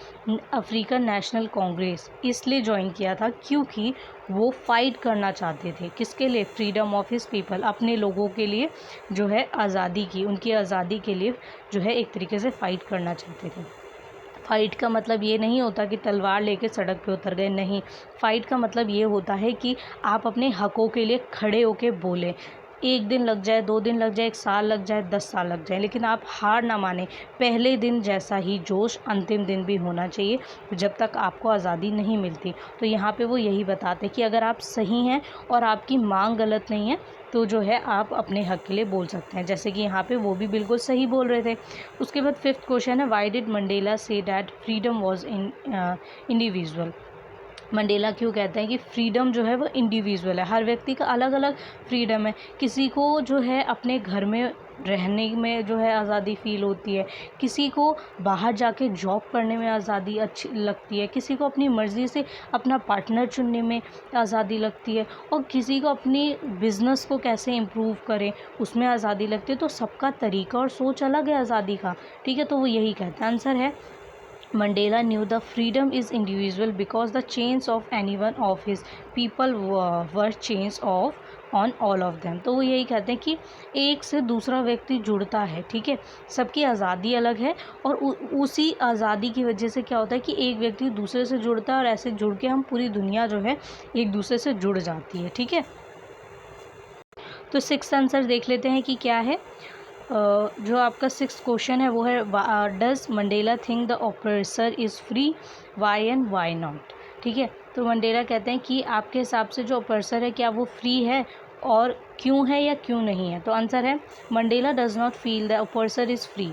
अफ्रीकन नेशनल कांग्रेस इसलिए ज्वाइन किया था क्योंकि वो फाइट करना चाहते थे, किसके लिए, फ्रीडम ऑफ हिज पीपल, अपने लोगों के लिए जो है आज़ादी की, उनकी आज़ादी के लिए जो है एक तरीके से फ़ाइट करना चाहते थे। फ़ाइट का मतलब ये नहीं होता कि तलवार लेके सड़क पे उतर गए, नहीं, फ़ाइट का मतलब ये होता है कि आप अपने हकों के लिए खड़े होके बोलें। 1 दिन लग जाए, 2 दिन लग जाए, 1 साल लग जाए, 10 साल लग जाए, लेकिन आप हार ना मानें। पहले दिन जैसा ही जोश अंतिम दिन भी होना चाहिए जब तक आपको आज़ादी नहीं मिलती। तो यहाँ पे वो यही बताते कि अगर आप सही हैं और आपकी मांग गलत नहीं है तो जो है आप अपने हक के लिए बोल सकते हैं, जैसे कि यहाँ पे वो भी बिल्कुल सही बोल रहे थे। उसके बाद फिफ्थ क्वेश्चन है, Y did Mandela say that freedom was individual. Mandela क्यों कहते हैं कि फ्रीडम जो है वो इंडिविजुअल है, हर व्यक्ति का अलग अलग फ्रीडम है। किसी को जो है अपने घर में रहने में जो है आज़ादी फ़ील होती है, किसी को बाहर जाके जॉब करने में आज़ादी अच्छी लगती है, किसी को अपनी मर्ज़ी से अपना पार्टनर चुनने में आज़ादी लगती है, और किसी को अपनी बिज़नेस को कैसे इम्प्रूव करें उसमें आज़ादी लगती है। तो सबका तरीका और सोच अलग है आज़ादी का, ठीक है। तो वो यही कहते हैं, आंसर है Mandela knew the freedom is individual because the chains of any one of his people were chains of on all of them। तो वो यही कहते हैं कि एक से दूसरा व्यक्ति जुड़ता है, ठीक है, सबकी आज़ादी अलग है, और उसी आज़ादी की वजह से क्या होता है कि एक व्यक्ति दूसरे से जुड़ता है, और ऐसे जुड़ के हम पूरी दुनिया जो है एक दूसरे से जुड़ जाती है, ठीक है। तो सिक्स्थ आंसर देख लेते हैं कि क्या है। जो आपका सिक्स्थ क्वेश्चन है वो है does Mandela think the oppressor is free, why and why not. ठीक है, तो मंडेला कहते हैं कि आपके हिसाब से जो ऑप्रेसर है क्या वो फ्री है और क्यों है या क्यों नहीं है। तो आंसर है Mandela does not feel the oppressor is free.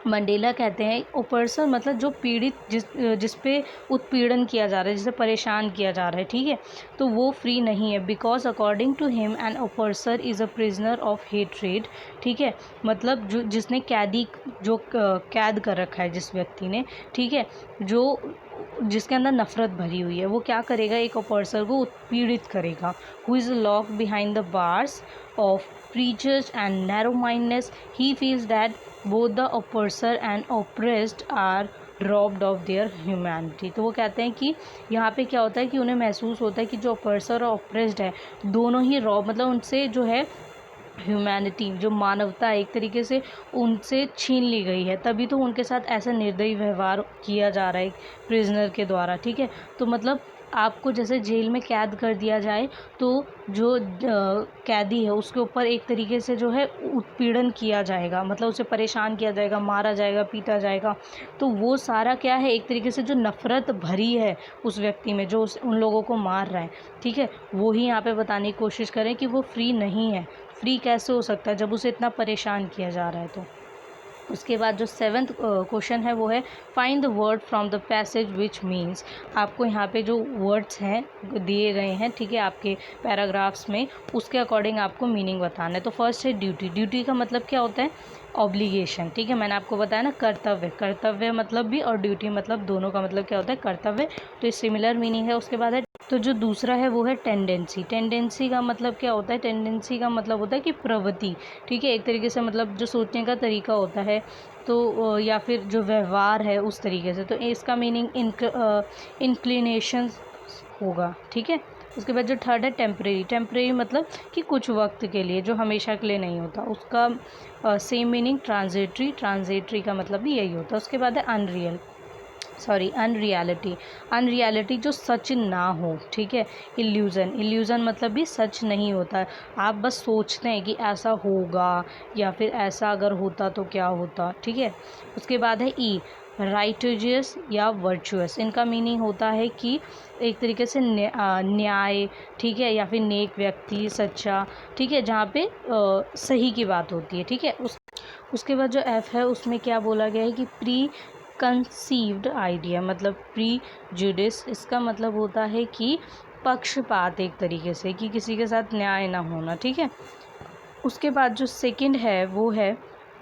Mandela कहते हैं ओपर्सन मतलब जो पीड़ित जिस पे उत्पीड़न किया जा रहा है, जिसे परेशान किया जा रहा है, ठीक है, तो वो फ्री नहीं है। Because according to him an oppressor is a prisoner of hatred. ठीक है, मतलब जो जिसने कैद कर रखा है जिस व्यक्ति ने, ठीक है, जिसके अंदर नफ़रत भरी हुई है, वो क्या करेगा, एक ओपर्सर को उत्पीड़ित करेगा। Who is lock behind the bars of prejudice and narrow-mindedness, he feels that both the oppressor and oppressed are robbed of their humanity। तो वो कहते हैं कि यहाँ पे क्या होता है कि उन्हें महसूस होता है कि जो ऑपर्सर और ऑप्रेस्ड है दोनों ही रॉब मतलब उनसे जो है ह्यूमैनिटी, जो मानवता है एक तरीके से उनसे छीन ली गई है, तभी तो उनके साथ ऐसा निर्दयी व्यवहार किया जा रहा है प्रिजनर के द्वारा। ठीक है, तो मतलब आपको जैसे जेल में कैद कर दिया जाए तो जो कैदी है उसके ऊपर एक तरीके से जो है उत्पीड़न किया जाएगा, मतलब उसे परेशान किया जाएगा, मारा जाएगा, पीटा जाएगा। तो वो सारा क्या है, एक तरीके से जो नफ़रत भरी है उस व्यक्ति में जो उन लोगों को मार रहा है, ठीक है, वो ही यहाँ पे बताने की कोशिश करें कि वो फ्री नहीं है। फ्री कैसे हो सकता है जब उसे इतना परेशान किया जा रहा है। तो उसके बाद जो सेवन्थ क्वेश्चन है वो है find the word from the passage which means. आपको यहाँ पे जो वर्ड्स हैं दिए गए हैं, ठीक है, आपके पैराग्राफ्स में, उसके अकॉर्डिंग आपको मीनिंग बताना है। तो फर्स्ट है ड्यूटी। ड्यूटी का मतलब क्या होता है, ऑब्लिगेशन। ठीक है, मैंने आपको बताया ना, कर्तव्य। कर्तव्य मतलब भी और ड्यूटी मतलब दोनों का मतलब क्या होता है, कर्तव्य। तो ये सिमिलर मीनिंग है। उसके बाद है तो जो दूसरा है वो है टेंडेंसी। टेंडेंसी का मतलब क्या होता है, टेंडेंसी का मतलब होता है कि प्रवृत्ति। ठीक है, एक तरीके से मतलब जो सोचने का तरीका होता है, तो या फिर जो व्यवहार है उस तरीके से। तो इसका मीनिंग इंक्लिनेशन होगा। ठीक है, उसके बाद जो थर्ड है टेम्परेरी। टेम्परेरी मतलब कि कुछ वक्त के लिए, जो हमेशा के लिए नहीं होता। उसका सेम मीनिंग ट्रांजिटरी। ट्रांजिटरी का मतलब भी यही होता है। उसके बाद है अनरियलिटी। अनरियलिटी जो सच ना हो। ठीक है, इल्यूज़न। इल्यूज़न मतलब भी सच नहीं होता। आप बस सोचते हैं कि ऐसा होगा या फिर ऐसा अगर होता तो क्या होता। ठीक है, उसके बाद है ई राइटियस या वर्चुअस। इनका मीनिंग होता है कि एक तरीके से न्याय, ठीक है, या फिर नेक व्यक्ति, सच्चा। ठीक है, जहाँ पे सही की बात होती है। ठीक है, उसके बाद जो एफ है उसमें क्या बोला गया है कि प्री कंसीव्ड आइडिया, मतलब प्री जुडिस। इसका मतलब होता है कि पक्षपात, एक तरीके से कि किसी के साथ न्याय ना होना। ठीक है, उसके बाद जो सेकंड है वो है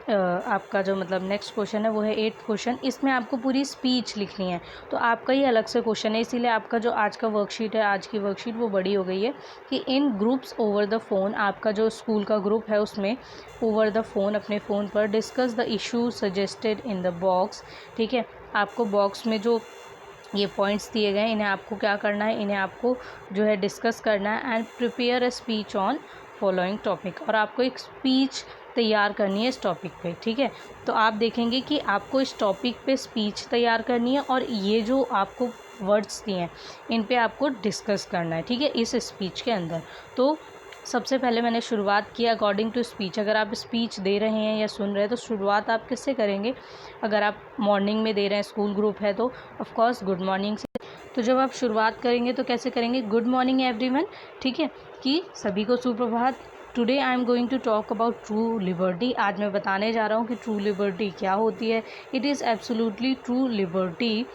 आपका जो मतलब नेक्स्ट क्वेश्चन है वो है 8th क्वेश्चन। इसमें आपको पूरी स्पीच लिखनी है। तो आपका ही अलग से क्वेश्चन है, इसीलिए आपका जो आज का वर्कशीट है, आज की वर्कशीट वो बड़ी हो गई है कि इन ग्रुप्स ओवर द फ़ोन। आपका जो स्कूल का ग्रुप है उसमें ओवर द फ़ोन, अपने फ़ोन पर, discuss the issue suggested in the box. ठीक है, आपको बॉक्स में जो ये पॉइंट्स दिए गए हैं इन्हें आपको क्या करना है, इन्हें आपको जो है डिस्कस करना है। And prepare a speech on following topic. और आपको एक स्पीच तैयार करनी है इस टॉपिक पे। ठीक है, तो आप देखेंगे कि आपको इस टॉपिक पे स्पीच तैयार करनी है और ये जो आपको वर्ड्स दिए हैं इन पे आपको डिस्कस करना है। ठीक है, इस स्पीच के अंदर। तो सबसे पहले मैंने शुरुआत की अकॉर्डिंग टू स्पीच। अगर आप स्पीच दे रहे हैं या सुन रहे हैं तो शुरुआत आप किससे करेंगे, अगर आप मॉर्निंग में दे रहे हैं, स्कूल ग्रुप है, तो ऑफ कोर्स गुड मॉर्निंग से। तो जब आप शुरुआत करेंगे तो कैसे करेंगे, गुड मॉर्निंग एवरीवन। ठीक है, कि सभी को सुप्रभात। Today I am going to talk about true liberty. आज मैं बताने जा रहा हूँ कि ट्रू लिबर्टी क्या होती है। It is absolutely true liberty,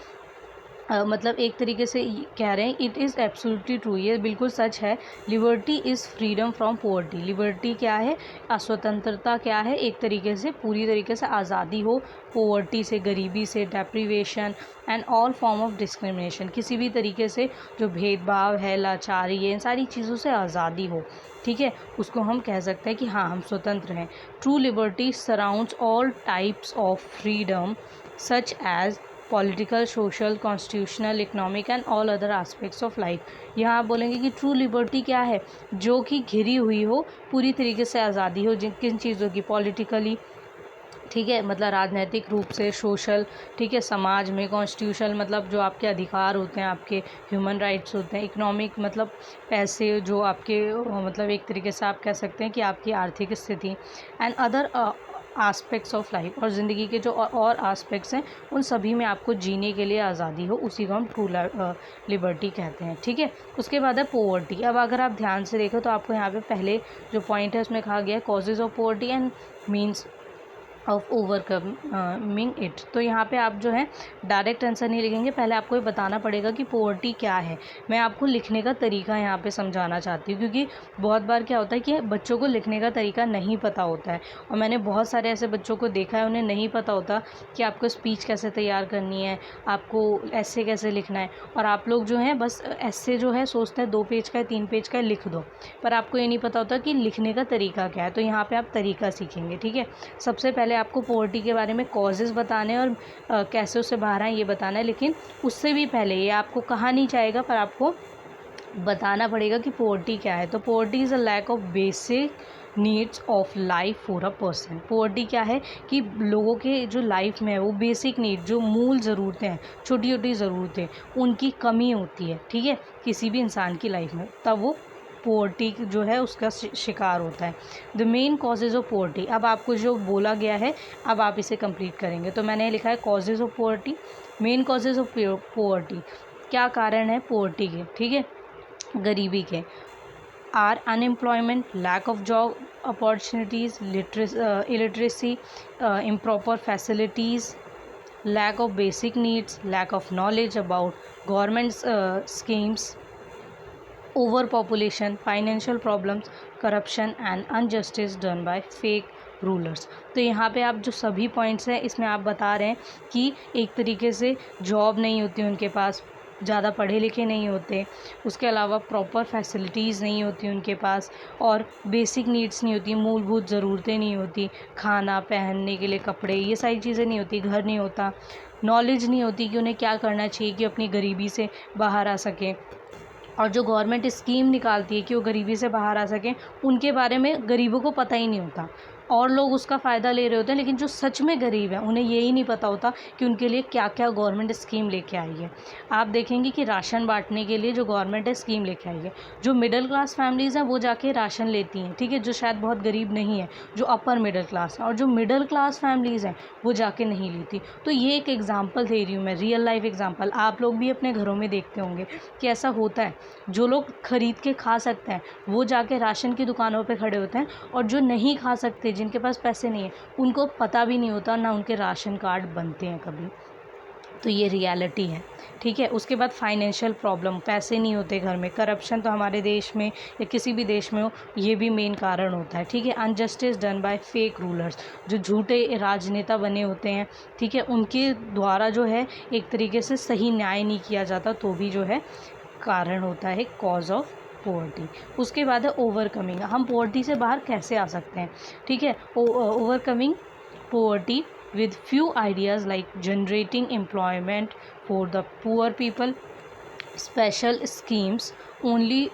मतलब एक तरीके से कह रहे हैं इट इज़ एब्सोल्युटली ट्रू, ये बिल्कुल सच है। Liberty is freedom from poverty. Liberty क्या है, स्वतंत्रता क्या है, एक तरीके से पूरी तरीके से आज़ादी हो पॉवर्टी से, गरीबी से, deprivation and all form of discrimination. किसी भी तरीके से जो भेदभाव है, लाचारी है, इन सारी चीज़ों से आज़ादी हो। ठीक है, उसको हम कह सकते हैं कि हाँ, हम स्वतंत्र हैं। True liberty surrounds all types of freedom such as political, social, constitutional, economic and all other aspects of life. यहाँ आप बोलेंगे कि ट्रू लिबर्टी क्या है, जो कि घिरी हुई हो पूरी तरीके से आज़ादी हो, जिन किन चीज़ों की, पॉलिटिकली, ठीक है, मतलब राजनैतिक रूप से, सोशल, ठीक है, समाज में, कॉन्स्टिट्यूशनल मतलब जो आपके अधिकार होते हैं, आपके ह्यूमन राइट्स होते हैं, इकोनॉमिक मतलब पैसे जो आपके मतलब एक तरीके से आप कह सकते हैं कि आपकी आर्थिक स्थिति, and other aspects of life, और ज़िंदगी के जो और आस्पेक्ट्स हैं उन सभी में आपको जीने के लिए आज़ादी हो, उसी को हम ट्रू लिबर्टी कहते हैं। ठीक है, उसके बाद है पोवर्टी। अब अगर आप ध्यान से देखो तो आपको यहाँ पे पहले जो पॉइंट है उसमें कहा गया है causes of poverty and means of overcoming it. तो यहाँ पे आप जो है डायरेक्ट आंसर नहीं लिखेंगे, पहले आपको ये बताना पड़ेगा कि पोवर्टी क्या है। मैं आपको लिखने का तरीका यहाँ पे समझाना चाहती हूँ, क्योंकि बहुत बार क्या होता है कि बच्चों को लिखने का तरीका नहीं पता होता है, और मैंने बहुत सारे ऐसे बच्चों को देखा है, उन्हें नहीं पता होता कि आपको स्पीच कैसे तैयार करनी है, आपको ऐसे कैसे लिखना है, और आप लोग जो हैं बस ऐसे जो है सोचते हैं 2 पेज का है 3 पेज का है लिख दो, पर आपको ये नहीं पता होता कि लिखने का तरीका क्या है। तो यहाँ पर आप तरीका सीखेंगे। ठीक है, सबसे पहले आपको पोवर्टी के बारे में कॉजेज़ बताने और कैसे उससे बाहर आए ये बताना है, लेकिन उससे भी पहले ये आपको कहा नहीं जाएगा पर आपको बताना पड़ेगा कि पोवर्टी क्या है। तो poverty is a lack of basic needs of life for a person. Poverty क्या है कि लोगों के जो लाइफ में है वो बेसिक नीड, जो मूल ज़रूरतें हैं, छोटी छोटी ज़रूरतें, उनकी कमी होती है। ठीक है, किसी भी इंसान की लाइफ में, तब वो पोवर्टी जो है उसका शिकार होता है। The main causes of poverty, अब आपको जो बोला गया है अब आप इसे कंप्लीट करेंगे। तो मैंने लिखा है causes of poverty, main causes of poverty, क्या कारण है पोवर्टी के, ठीक है, गरीबी के, are unemployment, lack of job opportunities, illiteracy, improper facilities, lack of basic needs, lack of knowledge about government schemes, overpopulation, financial problems, corruption and injustice done by fake rulers. तो यहाँ पे आप जो सभी पॉइंट्स हैं इसमें आप बता रहे हैं कि एक तरीके से जॉब नहीं होती उनके पास, ज़्यादा पढ़े लिखे नहीं होते, उसके अलावा प्रॉपर फैसिलिटीज़ नहीं होती उनके पास, और बेसिक नीड्स नहीं होती, मूलभूत ज़रूरतें नहीं होती, खाना पहनने के लिए कपड़े, ये सारी चीज़ें नहीं होती, घर नहीं होता, नॉलेज नहीं होती कि उन्हें क्या करना चाहिए कि अपनी गरीबी से बाहर आ सकें, और जो गवर्नमेंट स्कीम निकालती है कि वो गरीबी से बाहर आ सकें उनके बारे में गरीबों को पता ही नहीं होता, और लोग उसका फ़ायदा ले रहे होते हैं, लेकिन जो सच में गरीब हैं उन्हें यही नहीं पता होता कि उनके लिए क्या क्या गवर्नमेंट स्कीम लेके आई है। आप देखेंगे कि राशन बांटने के लिए जो गवर्नमेंट है स्कीम लेके आई है, जो मिडिल क्लास फैमिलीज़ हैं वो जाके राशन लेती हैं, ठीक है, जो शायद बहुत गरीब नहीं है, जो अपर मिडिल क्लास है, और जो मिडिल क्लास फैमिलीज़ हैं वो जाके नहीं लेती। तो ये एक एग्जाम्पल दे रही हूँ मैं, रियल लाइफ एग्जाम्पल, आप लोग भी अपने घरों में देखते होंगे कि ऐसा होता है। जो लोग खरीद के खा सकते हैं वो जाके राशन की दुकानों पे खड़े होते हैं, और जो नहीं खा सकते, जिनके पास पैसे नहीं है, उनको पता भी नहीं होता, ना उनके राशन कार्ड बनते हैं कभी। तो ये रियलिटी है। ठीक है, उसके बाद फाइनेंशियल प्रॉब्लम, पैसे नहीं होते घर में, करप्शन तो हमारे देश में या किसी भी देश में हो ये भी मेन कारण होता है। ठीक है, injustice done by fake rulers, जो झूठे राजनेता बने होते हैं, ठीक है, उनके द्वारा जो है एक तरीके से सही न्याय नहीं किया जाता, तो भी जो है कारण होता है कॉज ऑफ पोवर्टी। उसके बाद है ओवरकमिंग, हम पोवर्टी से बाहर कैसे आ सकते हैं। ठीक है, overcoming poverty with few ideas like generating employment for the poor people, special schemes only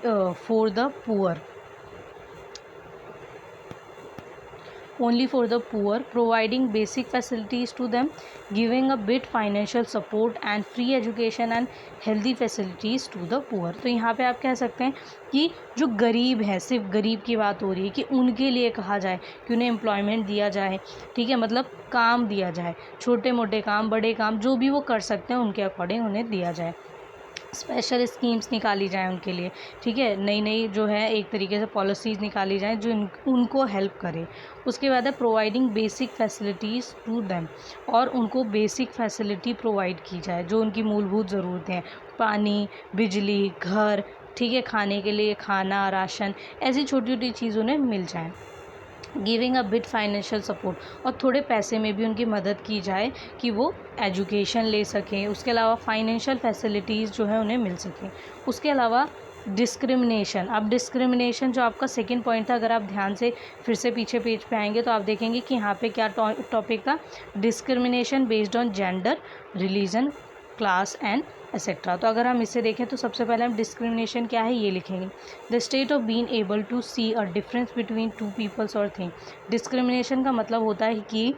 for the poor, providing basic facilities to them, giving a bit financial support and free education and healthy facilities to the poor। तो यहाँ पे आप कह सकते हैं कि जो गरीब है, सिर्फ गरीब की बात हो रही है कि उनके लिए कहा जाए कि उन्हें एम्प्लॉयमेंट दिया जाए, ठीक है, मतलब काम दिया जाए, छोटे मोटे काम, बड़े काम, जो भी वो कर सकते हैं उनके अकॉर्डिंग उन्हें दिया जाए, स्पेशल स्कीम्स निकाली जाएँ उनके लिए, ठीक है, नई नई जो है एक तरीके से पॉलिसीज़ निकाली जाएँ जो उनको हेल्प करे। उसके बाद है providing basic facilities to them, और उनको बेसिक फैसिलिटी प्रोवाइड की जाए, जो उनकी मूलभूत ज़रूरतें हैं, पानी, बिजली, घर, ठीक है, खाने के लिए खाना, राशन, ऐसी छोटी छोटी चीज़ उन्हें मिल जाए। Giving a bit financial support, और थोड़े पैसे में भी उनकी मदद की जाए कि वो एजुकेशन ले सकें, उसके अलावा फाइनेंशियल फैसिलिटीज़ जो है उन्हें मिल सकें। उसके अलावा डिस्क्रिमिनेशन, अब डिस्क्रिमिनेशन जो आपका सेकंड पॉइंट था, अगर आप ध्यान से फिर से पीछे पेज पे आएंगे तो आप देखेंगे कि यहाँ पे क्या टॉपिक था, discrimination based on gender, religion, class and etcetera. तो अगर हम इसे देखें तो सबसे पहले हम डिस्क्रिमिनेशन क्या है ये लिखेंगे, the state of being able to see a difference between two peoples और थिंग। डिस्क्रिमिनेशन का मतलब होता है कि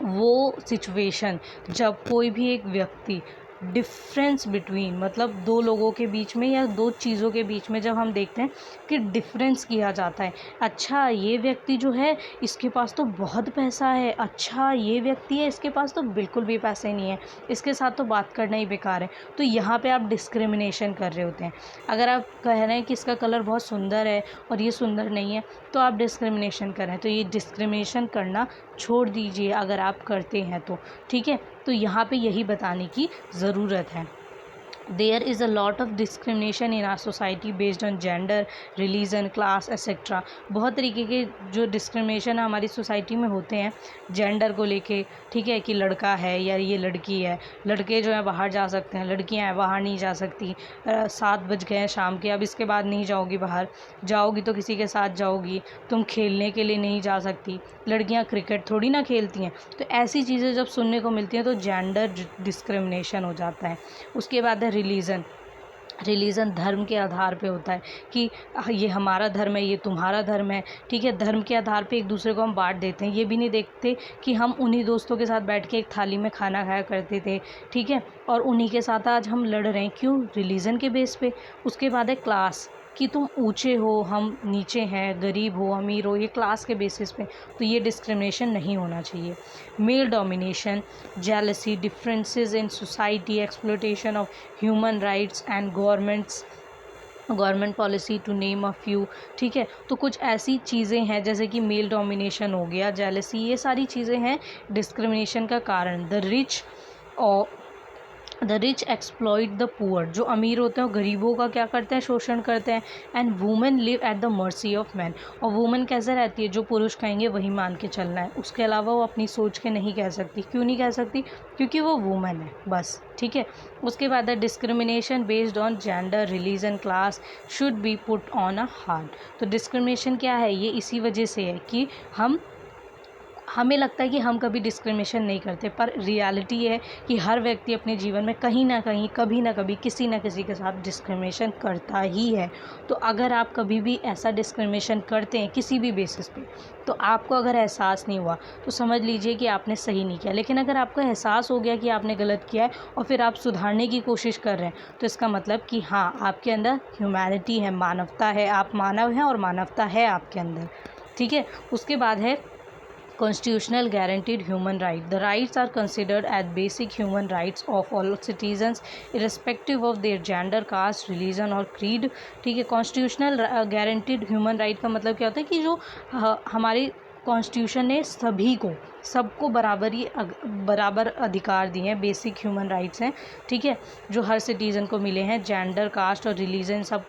वो सिचुएशन जब कोई भी एक व्यक्ति डिफरेंस बिटवीन मतलब दो लोगों के बीच में या दो चीज़ों के बीच में जब हम देखते हैं कि डिफरेंस किया जाता है, अच्छा ये व्यक्ति जो है इसके पास तो बहुत पैसा है, अच्छा ये व्यक्ति है इसके पास तो बिल्कुल भी पैसे नहीं है, इसके साथ तो बात करना ही बेकार है। तो यहाँ पे आप डिस्क्रिमिनेशन कर रहे होते हैं। अगर आप कह रहे हैं कि इसका कलर बहुत सुंदर है और ये सुंदर नहीं है, तो आप डिस्क्रिमिनेशन कर रहे हैं। तो ये डिस्क्रिमिनेशन करना छोड़ दीजिए अगर आप करते हैं तो, ठीक है। तो यहाँ पे यही बताने की ज़रूरत है। There is a lot of discrimination in our society based on gender, religion, class etcetera. बहुत तरीके के जो डिस्क्रिमिनेशन हमारी सोसाइटी में होते हैं जेंडर को लेके, ठीक है, कि लड़का है या ये लड़की है, लड़के जो है बाहर जा सकते हैं, लड़कियां हैं बाहर नहीं जा सकती। 7 बज गए हैं शाम के, अब इसके बाद नहीं जाओगी बाहर, जाओगी तो किसी के साथ जाओगी, तुम खेलने के लिए नहीं जा सकती, लड़कियां क्रिकेट थोड़ी ना खेलती हैं। तो ऐसी चीज़ें जब सुनने को मिलती हैं तो जेंडर डिस्क्रिमिनेशन हो जाता है। उसके बाद है रिलीजन धर्म के आधार पे होता है कि ये हमारा धर्म है, ये तुम्हारा धर्म है, ठीक है। धर्म के आधार पे एक दूसरे को हम बांट देते हैं, ये भी नहीं देखते कि हम उन्हीं दोस्तों के साथ बैठ के एक थाली में खाना खाया करते थे, ठीक है, और उन्हीं के साथ आज हम लड़ रहे हैं, क्यों? रिलीजन के बेस पे। उसके बाद है क्लास, कि तुम ऊंचे हो हम नीचे हैं, गरीब हो अमीर हो, ये क्लास के बेसिस पे। तो ये डिस्क्रिमिनेशन नहीं होना चाहिए। Male domination, jealousy, differences in society, exploitation of human rights and government policy to name a few, ठीक है। तो कुछ ऐसी चीज़ें हैं जैसे कि मेल डोमिनेशन हो गया, जेलसी, ये सारी चीज़ें हैं डिस्क्रिमिनेशन का कारण। The rich exploit the poor, जो अमीर होते हैं वो गरीबों का क्या करते हैं? शोषण करते हैं। And women live at the mercy of man, और वुमेन कैसे रहती है? जो पुरुष कहेंगे वही मान के चलना है, उसके अलावा वो अपनी सोच के नहीं कह सकती। क्यों नहीं कह सकती? क्योंकि वो वुमेन है, बस, ठीक है। उसके बाद है discrimination based on gender, religion, class should be put on a hard. तो डिस्क्रिमिनेशन क्या है? ये इसी वजह से है कि हमें लगता है कि हम कभी डिस्क्रिमिनेशन नहीं करते, पर रियलिटी है कि हर व्यक्ति अपने जीवन में कहीं ना कहीं, कभी ना कभी, किसी ना किसी के साथ डिस्क्रिमिनेशन करता ही है। तो अगर आप कभी भी ऐसा डिस्क्रिमिनेशन करते हैं किसी भी बेसिस पे, तो आपको अगर एहसास नहीं हुआ तो समझ लीजिए कि आपने सही नहीं किया। लेकिन अगर आपको एहसास हो गया कि आपने गलत किया है और फिर आप सुधारने की कोशिश कर रहे हैं, तो इसका मतलब कि हाँ, आपके अंदर ह्यूमैनिटी है, मानवता है, आप मानव हैं और मानवता है आपके अंदर, ठीक है। उसके बाद है constitutional guaranteed human right. The rights are considered as basic human rights of all citizens irrespective of their gender, caste, religion और creed, ठीक है। कॉन्स्टिट्यूशनल गारंटीड ह्यूमन राइट का मतलब क्या होता है कि जो हमारी कॉन्स्टिट्यूशन ने सभी को, सबको बराबर अधिकार दिए हैं, बेसिक ह्यूमन राइट्स हैं, ठीक है, जो हर सिटीज़न को मिले हैं। जेंडर, कास्ट और रिलीजन सब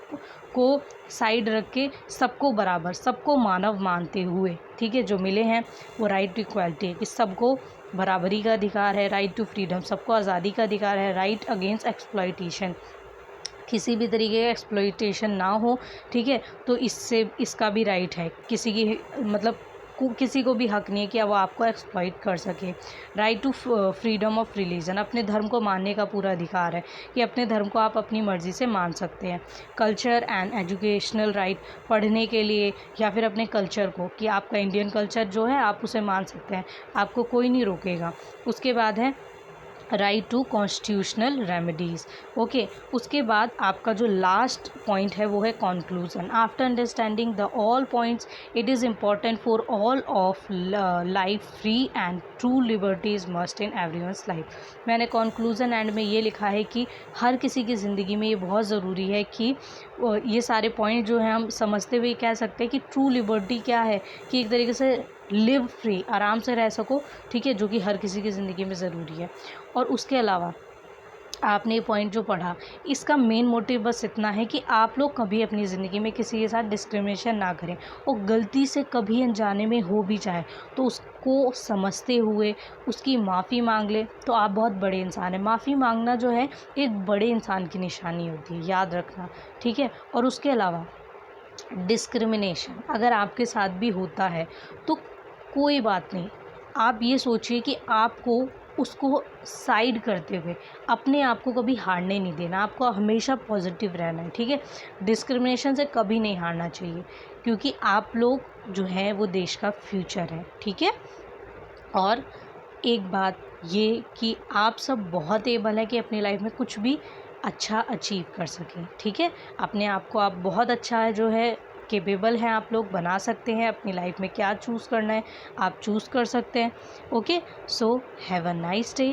को साइड रख के सबको बराबर, सबको मानव मानते हुए, ठीक है, जो मिले हैं वो राइट टू इक्वालिटी है कि सबको बराबरी का अधिकार है। राइट टू फ्रीडम, सबको आज़ादी का अधिकार है। राइट अगेंस्ट एक्सप्लॉयटेशन, किसी भी तरीके का एक्सप्लॉयटेशन ना हो, ठीक है। तो इसका भी राइट है, किसी की मतलब किसी को भी हक नहीं है कि वो आपको एक्सप्लॉइट कर सके। Right to freedom of religion, अपने धर्म को मानने का पूरा अधिकार है कि अपने धर्म को आप अपनी मर्ज़ी से मान सकते हैं। कल्चर एंड एजुकेशनल राइट, पढ़ने के लिए या फिर अपने कल्चर को, कि आपका इंडियन कल्चर जो है आप उसे मान सकते हैं, आपको कोई नहीं रोकेगा। उसके बाद है right to constitutional remedies, okay. उसके बाद आपका जो लास्ट पॉइंट है वो है conclusion. After understanding the all points it is important for all of life free and true liberties must in everyone's life. मैंने कॉन्क्लूज़न एंड में ये लिखा है कि हर किसी की ज़िंदगी में ये बहुत ज़रूरी है कि ये सारे पॉइंट जो हैं हम समझते हुए कह सकते हैं कि ट्रू लिबर्टी क्या है, कि एक तरीके से लिव फ्री, आराम से रह सको, ठीक है, जो कि हर किसी की ज़िंदगी में ज़रूरी है। और उसके अलावा आपने ये पॉइंट जो पढ़ा, इसका मेन मोटिव बस इतना है कि आप लोग कभी अपनी ज़िंदगी में किसी के साथ डिस्क्रिमिनेशन ना करें, और गलती से कभी अनजाने में हो भी जाए तो उसको समझते हुए उसकी माफ़ी मांग ले, तो आप बहुत बड़े इंसान हैं। माफ़ी मांगना जो है एक बड़े इंसान की निशानी होती है, याद रखना, ठीक है। और उसके अलावा डिस्क्रिमिनेशन अगर आपके साथ भी होता है तो कोई बात नहीं, आप ये सोचिए कि आपको उसको साइड करते हुए अपने आप को कभी हारने नहीं देना, आपको हमेशा पॉजिटिव रहना है, ठीक है। डिस्क्रिमिनेशन से कभी नहीं हारना चाहिए, क्योंकि आप लोग जो हैं वो देश का फ्यूचर है, ठीक है। और एक बात ये कि आप सब बहुत एबल है कि अपनी लाइफ में कुछ भी अच्छा अचीव कर सकें, ठीक है। अपने आप को आप बहुत अच्छा जो है केपेबल हैं, आप लोग बना सकते हैं। अपनी लाइफ में क्या चूज़ करना है आप चूज़ कर सकते हैं। Okay, so have a nice day.